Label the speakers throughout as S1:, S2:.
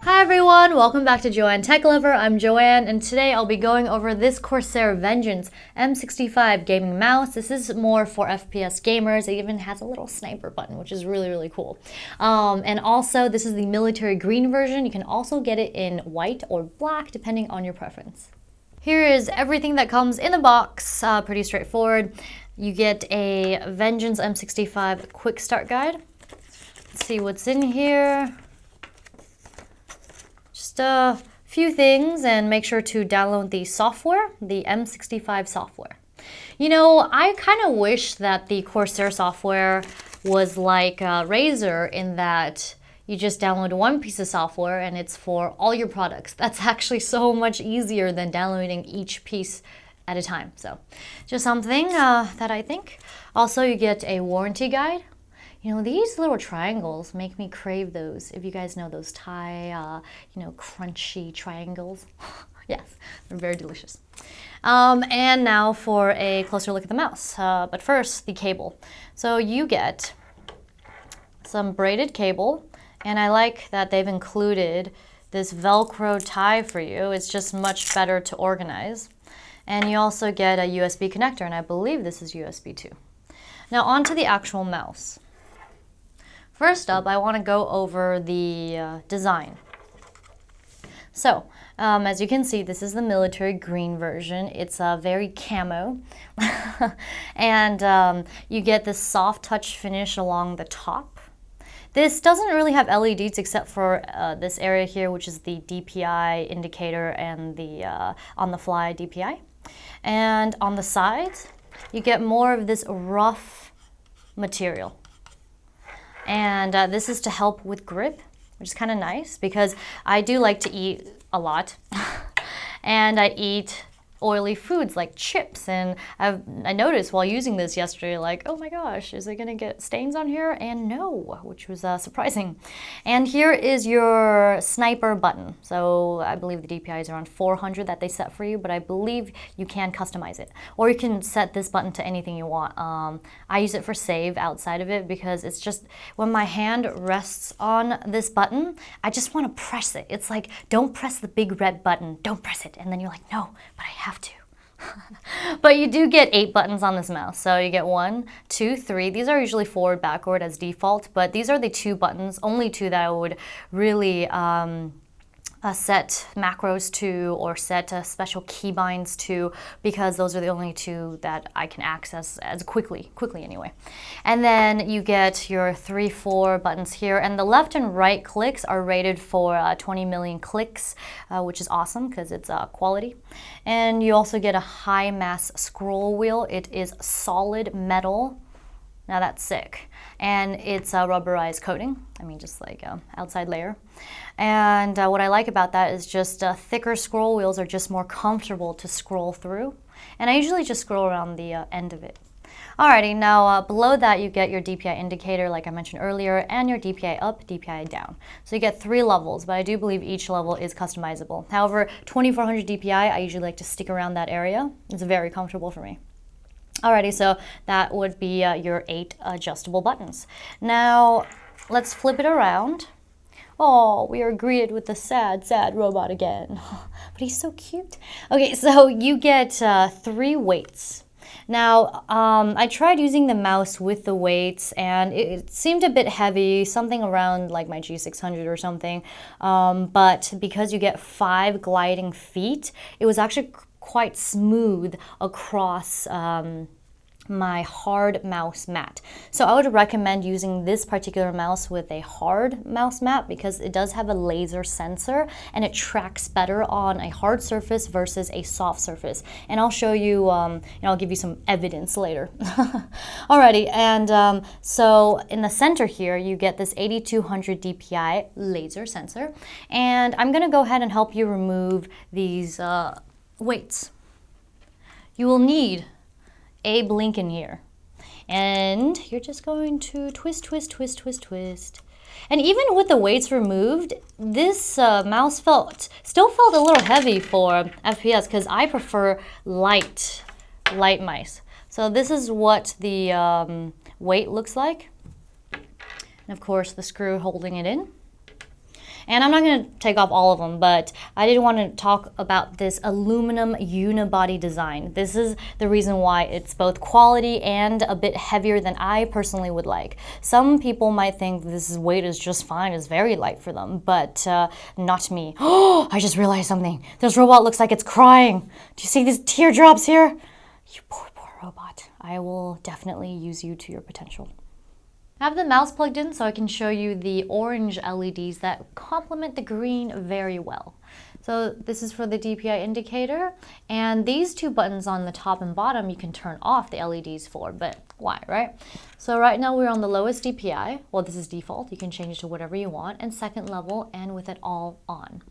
S1: Hi everyone, welcome back to JoanneTechLover. I'm Joanne, and today I'll be going over this Corsair Vengeance M65 gaming mouse. This is more for FPS gamers. It even has a little sniper button, which is really cool. And also, this is the military green version. You can also get it in white or black, depending on your preference. Here is everything that comes in the box, pretty straightforward. You get a Vengeance M65 quick start guide. Let's see what's in here. Just a few things, and make sure to download the software, the M65 software. You know, I kind of wish that the Corsair software was like Razer in that you just download one piece of software and it's for all your products. That's actually so much easier than downloading each piece at a time. So just something that I think. Also, you get a warranty guide. You know, these little triangles make me crave those. If you guys know those Thai, crunchy triangles. Yes, they're very delicious. And now for a closer look at the mouse. But first, the cable. So you get some braided cable, and I like that they've included this Velcro tie for you. It's just much better to organize. And you also get a USB connector, and I believe this is USB 2. Now onto the actual mouse. First up, I want to go over the design. So, as you can see, this is the military green version. It's very camo. And you get this soft touch finish along the top. This doesn't really have LEDs except for this area here, which is the DPI indicator and the on-the-fly DPI. And on the sides, you get more of this rough material. And this is to help with grip, which is kind of nice because I do like to eat a lot. And I eat oily foods like chips, and I noticed while using this yesterday, like, oh my gosh, is it gonna get stains on here? And no, which was surprising. And here is your sniper button. So I believe the DPI is around 400 that they set for you, but I believe you can customize it, or you can set this button to anything you want. I use it for save outside of it because it's just when my hand rests on this button, I just want to press it. It's like, don't press the big red button, don't press it, and then you're like, no, but I have to. But you do get 8 buttons on this mouse. So you get 1, 2, 3. These are usually forward, backward as default, but these are the 2 buttons, only 2 that I would really set macros to or set special keybinds to, because those are the only 2 that I can access as quickly anyway. And then you get your 3, 4 buttons here, and the left and right clicks are rated for 20 million clicks, which is awesome because it's quality. And you also get a high mass scroll wheel. It is solid metal. Now that's sick. And it's a rubberized coating. I mean, just like outside layer. And what I like about that is just thicker scroll wheels are just more comfortable to scroll through. And I usually just scroll around the end of it. Alrighty, now below that you get your DPI indicator, like I mentioned earlier, and your DPI up, DPI down. So you get 3 levels, but I do believe each level is customizable. However, 2400 DPI, I usually like to stick around that area. It's very comfortable for me. Alrighty, so that would be your 8 adjustable buttons. Now, let's flip it around. Oh, we are greeted with the sad robot again. But he's so cute. Okay, so you get 3 weights. Now, I tried using the mouse with the weights, and it seemed a bit heavy, something around like my G600 or something. But because you get 5 gliding feet, it was actually quite smooth across my hard mouse mat. So I would recommend using this particular mouse with a hard mouse mat because it does have a laser sensor and it tracks better on a hard surface versus a soft surface. And I'll show you, I'll give you some evidence later. Alrighty, and so in the center here, you get this 8200 DPI laser sensor. And I'm gonna go ahead and help you remove these weights. You will need a blink in here, and you're just going to twist. And even with the weights removed, this mouse still felt a little heavy for FPS because I prefer light mice. So this is what the weight looks like, and of course the screw holding it in. And I'm not going to take off all of them, but I did want to talk about this aluminum unibody design. This is the reason why it's both quality and a bit heavier than I personally would like. Some people might think this weight is just fine, it's very light for them, but not me. Oh, I just realized something. This robot looks like it's crying. Do you see these teardrops here? You poor robot. I will definitely use you to your potential. I have the mouse plugged in so I can show you the orange LEDs that complement the green very well. So this is for the DPI indicator, and these two buttons on the top and bottom you can turn off the LEDs for, but why, right? So right now we're on the lowest DPI. Well, this is default. You can change it to whatever you want, and second level, and with it all on.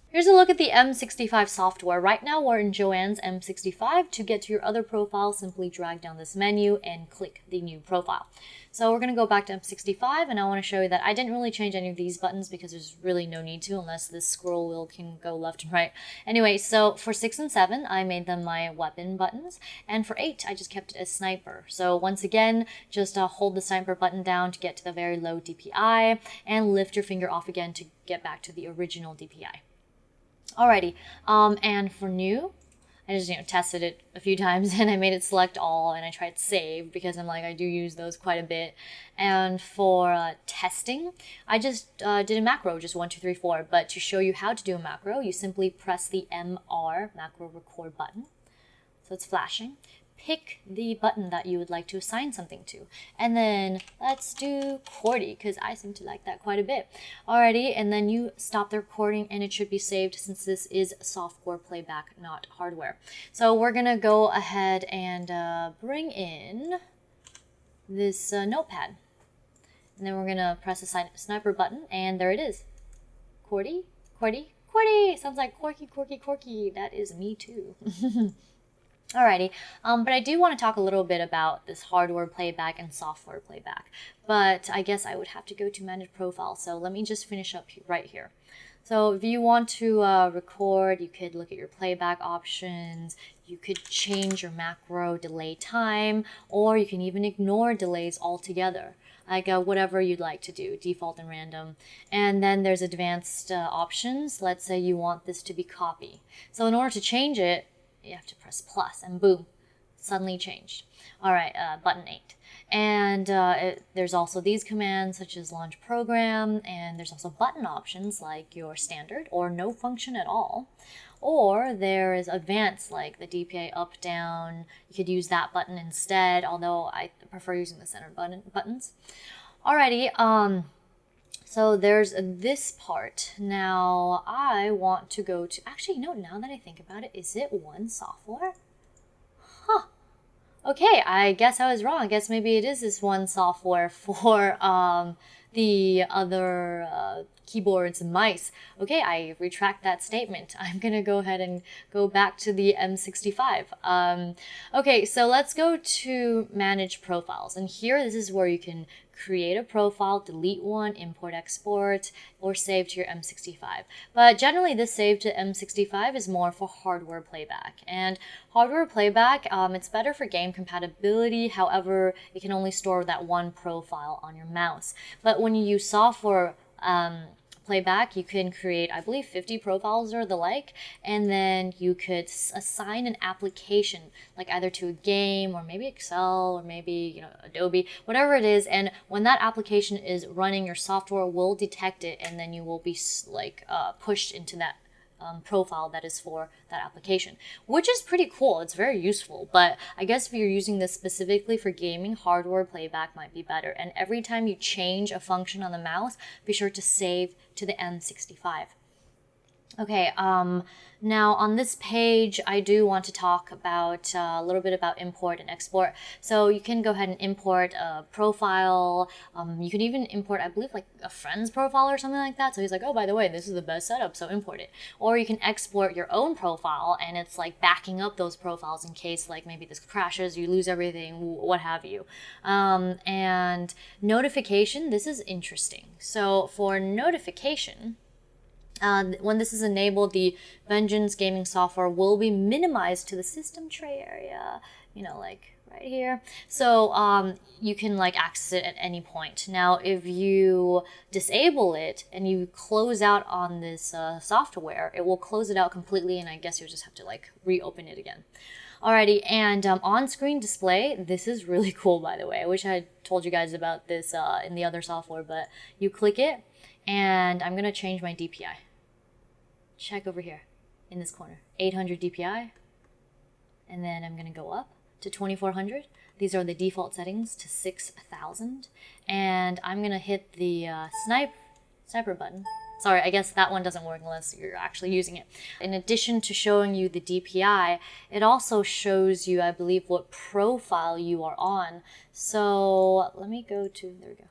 S1: Here's a look at the M65 software. Right now we're in Joanne's M65. To get to your other profile, simply drag down this menu and click the new profile. So we're going to go back to M65, and I want to show you that I didn't really change any of these buttons because there's really no need to unless this scroll wheel can go left and right. Anyway, so for 6 and 7, I made them my weapon buttons, and for 8, I just kept it as sniper. So once again, just hold the sniper button down to get to the very low DPI, and lift your finger off again to get back to the original DPI. Alrighty, and for new, I just tested it a few times and I made it select all, and I tried save because I'm like, I do use those quite a bit. And for testing, I just did a macro, just 1, 2, 3, 4. But to show you how to do a macro, you simply press the MR, macro record button. So it's flashing. Pick the button that you would like to assign something to. And then let's do QWERTY, because I seem to like that quite a bit. Alrighty, and then you stop the recording and it should be saved since this is software playback, not hardware. So we're going to go ahead and bring in this notepad. And then we're going to press the sniper button, and there it is. QWERTY, QWERTY, QWERTY. Sounds like Corky, Corky, Corky. That is me too. Alrighty, but I do want to talk a little bit about this hardware playback and software playback, but I guess I would have to go to manage profile, so let me just finish up right here. So if you want to record, you could look at your playback options, you could change your macro delay time, or you can even ignore delays altogether. Like whatever you'd like to do, default and random. And then there's advanced options. Let's say you want this to be copy. So in order to change it, you have to press plus, and boom, suddenly changed. All right, button 8. And there's also these commands such as launch program, and there's also button options like your standard or no function at all. Or there is advanced like the DPI up, down. You could use that button instead, although I prefer using the center buttons. Alrighty, so there's this part. Now I want to go to, actually, no, now that I think about it, is it one software? Huh. Okay, I guess I was wrong. I guess maybe it is this one software for the other keyboards and mice. Okay, I retract that statement. I'm gonna go ahead and go back to the M65. Okay, so let's go to manage profiles. And here, this is where you can create a profile, delete one, import, export, or save to your M65. But generally this save to M65 is more for hardware playback. And hardware playback, it's better for game compatibility. However, it can only store that one profile on your mouse. But when you use software playback, you can create, I believe, 50 profiles or the like, and then you could assign an application, like either to a game or maybe Excel or maybe Adobe, whatever it is. And when that application is running, your software will detect it, and then you will be pushed into that profile that is for that application, which is pretty cool. It's very useful, but I guess if you're using this specifically for gaming, hardware playback might be better. And every time you change a function on the mouse, be sure to save to the M65. Okay, now on this page, I do want to talk about a little bit about import and export. So you can go ahead and import a profile. You can even import, I believe, like a friend's profile or something like that. So he's like, oh, by the way, this is the best setup, so import it. Or you can export your own profile, and it's like backing up those profiles in case like maybe this crashes, you lose everything, what have you. And notification, this is interesting. So for notification, when this is enabled, the Vengeance gaming software will be minimized to the system tray area, like right here. So you can like access it at any point. Now, if you disable it and you close out on this software, it will close it out completely, and I guess you'll just have to like reopen it again. Alrighty, and on-screen display, this is really cool, by the way. I wish I had told you guys about this in the other software, but you click it, and I'm gonna change my DPI. Check over here in this corner, 800 DPI, and then I'm gonna go up to 2400. These are the default settings to 6000, and I'm gonna hit the sniper button. Sorry, I guess that one doesn't work unless you're actually using it. In addition to showing you the DPI, it also shows you, I believe, what profile you are on. So let me go to, there we go.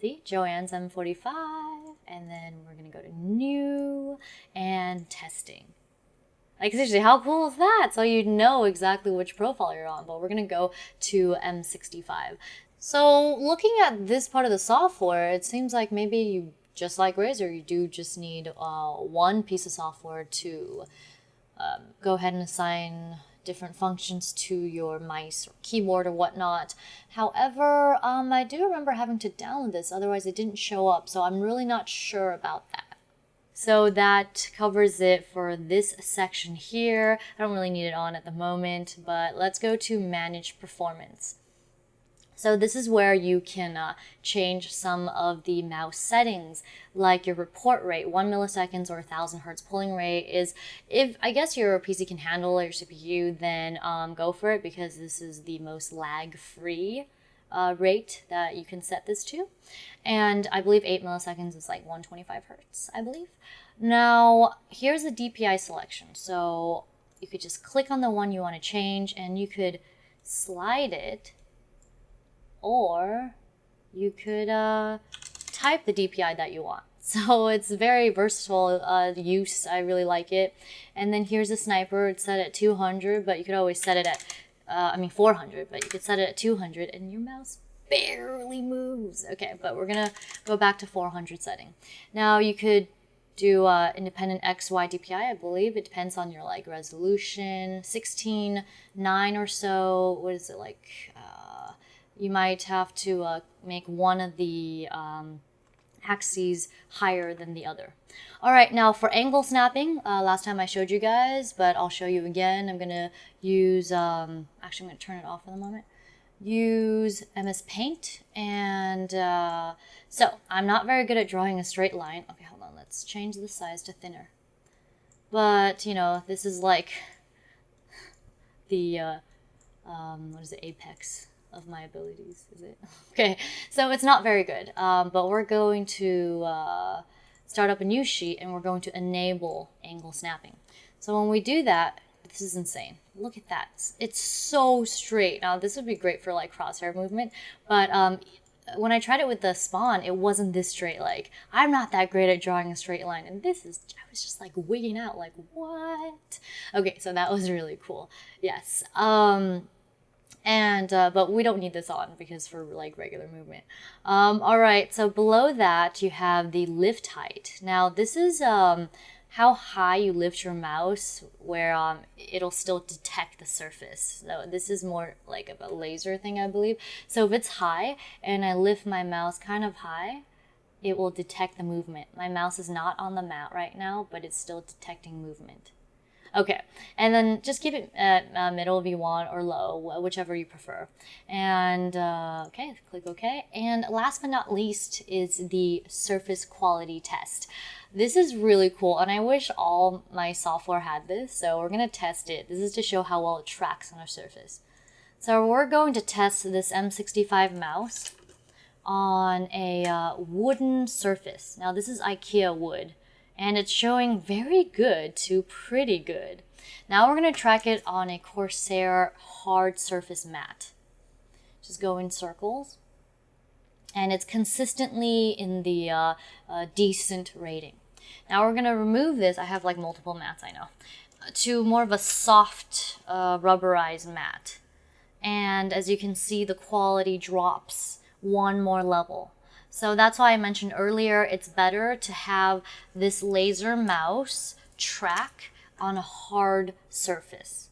S1: See, Joanne's M45, and then we're gonna go to new and testing. Like seriously, how cool is that? So you know exactly which profile you're on, but we're gonna go to M65. So looking at this part of the software, it seems like maybe you, just like Razer, you do just need one piece of software to go ahead and assign different functions to your mice or keyboard or whatnot. However, I do remember having to download this, otherwise it didn't show up, so I'm really not sure about that. So that covers it for this section here. I don't really need it on at the moment, but let's go to Manage Performance. So this is where you can change some of the mouse settings, like your report rate, 1 milliseconds or 1000 hertz polling rate is, if I guess your PC can handle it, your CPU, then go for it, because this is the most lag-free rate that you can set this to. And I believe 8 milliseconds is like 125 hertz, I believe. Now, here's the DPI selection. So you could just click on the one you want to change, and you could slide it, or you could type the DPI that you want. So it's very versatile use. I really like it. And then here's a sniper. It's set at 200, but you could always set it at, 400, but you could set it at 200, and your mouse barely moves. Okay, but we're gonna go back to 400 setting. Now you could do independent XY DPI, I believe. It depends on your like resolution, 16:9 or so. What is it like? You might have to make one of the axes higher than the other. All right, now for angle snapping, last time I showed you guys, but I'll show you again. I'm gonna use, actually I'm gonna turn it off for the moment. Use MS Paint, and so I'm not very good at drawing a straight line. Okay, hold on, let's change the size to thinner. But, you know, this is like the, what is it, apex of my abilities, is it? Okay, so it's not very good, but we're going to start up a new sheet, and we're going to enable angle snapping. So when we do that, this is insane. Look at that. It's so straight. Now, this would be great for like crosshair movement, but when I tried it with the Spawn, it wasn't this straight. Like, I'm not that great at drawing a straight line, and this is, I was just like wigging out, like, what? Okay, so that was really cool. Yes. But we don't need this on because for like regular movement. All right, so below that you have the lift height. Now this is how high you lift your mouse, where it'll still detect the surface. So this is more like of a laser thing, I believe. So if it's high and I lift my mouse kind of high, it will detect the movement. My mouse is not on the mat right now, but it's still detecting movement. Okay, and then just keep it at middle if you want, or low, whichever you prefer. And okay, click OK. And last but not least is the surface quality test. This is really cool, and I wish all my software had this, so we're going to test it. This is to show how well it tracks on a surface. So we're going to test this M65 mouse on a wooden surface. Now this is IKEA wood, and it's showing very good to pretty good. Now we're going to track it on a Corsair hard surface mat. Just go in circles, and it's consistently in the decent rating. Now we're going to remove this. I have like multiple mats, I know, to more of a soft rubberized mat. And as you can see, the quality drops one more level. So that's why I mentioned earlier, it's better to have this laser mouse track on a hard surface.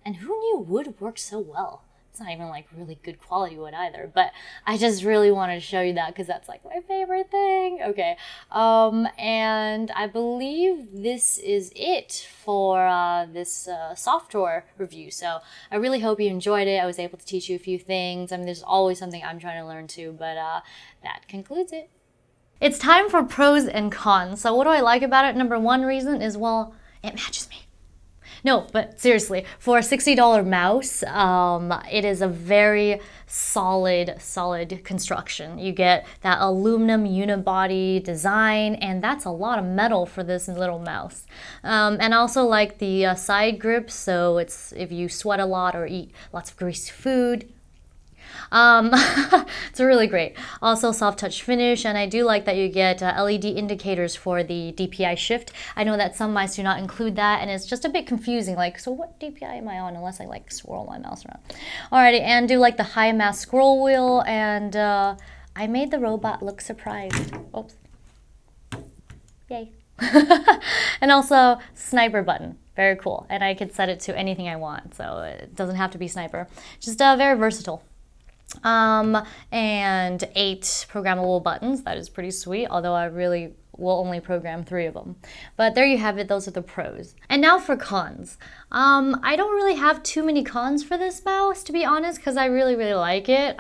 S1: And who knew wood works so well? It's not even like really good quality wood either, but I just really wanted to show you that because that's like my favorite thing. Okay, and I believe this is it for this software review. So I really hope you enjoyed it. I was able to teach you a few things. I mean, there's always something I'm trying to learn too, but that concludes it. It's time for pros and cons. So what do I like about it? Number one reason is, well, it matches me. No, but seriously, for a $60 mouse, it is a very solid construction. You get that aluminum unibody design, and that's a lot of metal for this little mouse. And also like the side grips, so it's if you sweat a lot or eat lots of greasy food, it's really great. Also soft touch finish, and I do like that you get LED indicators for the DPI shift. I know that some mice do not include that, and it's just a bit confusing, like, so what DPI am I on, unless I like swirl my mouse around. Alrighty, and do like the high mass scroll wheel, and I made the robot look surprised. Oops. Yay. And also sniper button. Very cool. And I could set it to anything I want, so it doesn't have to be sniper. Just very versatile. And 8 programmable buttons. That is pretty sweet, although I really will only program 3 of them. But there you have it. Those are the pros. And now for cons. I don't really have too many cons for this mouse, to be honest, because I really like it.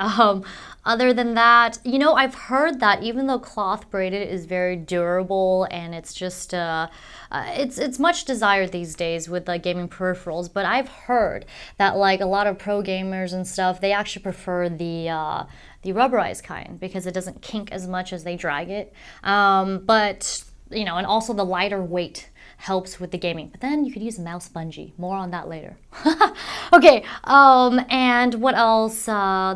S1: Other than that, you know, I've heard that even though cloth braided is very durable and it's just, it's much desired these days with like gaming peripherals, but I've heard that like a lot of pro gamers and stuff, they actually prefer the rubberized kind because it doesn't kink as much as they drag it. But, you know, and also the lighter weight helps with the gaming. But then you could use a mouse bungee. More on that later. Okay, and what else?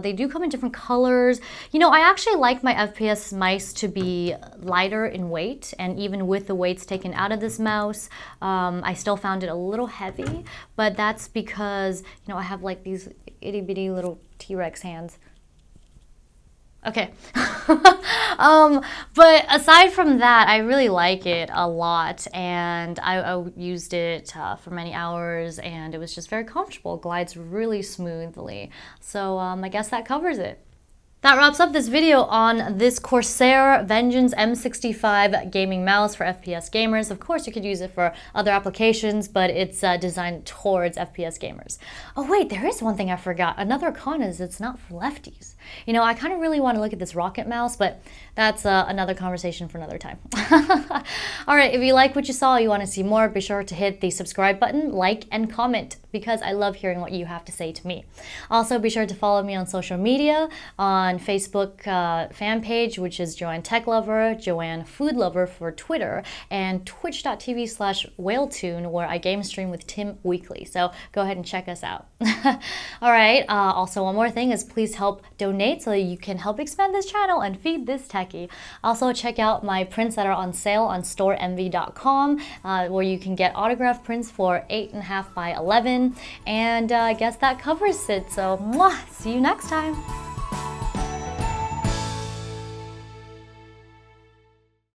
S1: They do come in different colors. You know, I actually like my FPS mice to be lighter in weight, and even with the weights taken out of this mouse, I still found it a little heavy, but that's because, you know, I have like these itty bitty little T-Rex hands. Okay. But aside from that, I really like it a lot, and I used it for many hours, and it was just very comfortable. It glides really smoothly. So I guess that covers it. That wraps up this video on this Corsair Vengeance M65 gaming mouse for FPS gamers. Of course, you could use it for other applications, but it's designed towards FPS gamers. Oh wait, there is one thing I forgot. Another con is it's not for lefties. You know, I kind of really want to look at this rocket mouse, but that's another conversation for another time. Alright, if you like what you saw, you want to see more, be sure to hit the subscribe button, like, and comment, because I love hearing what you have to say to me. Also, be sure to follow me on social media, on Facebook fan page, which is JoanneTechLover, Joanne Food Lover for Twitter, and twitch.tv/whaletune, where I game stream with Tim weekly. So go ahead and check us out. Alright, also one more thing is please help donate so that you can help expand this channel and feed this techie. Also check out my prints that are on sale on Storenvy.com, where you can get autographed prints for 8.5 by 11. And I guess that covers it. So, mwah, see you next time.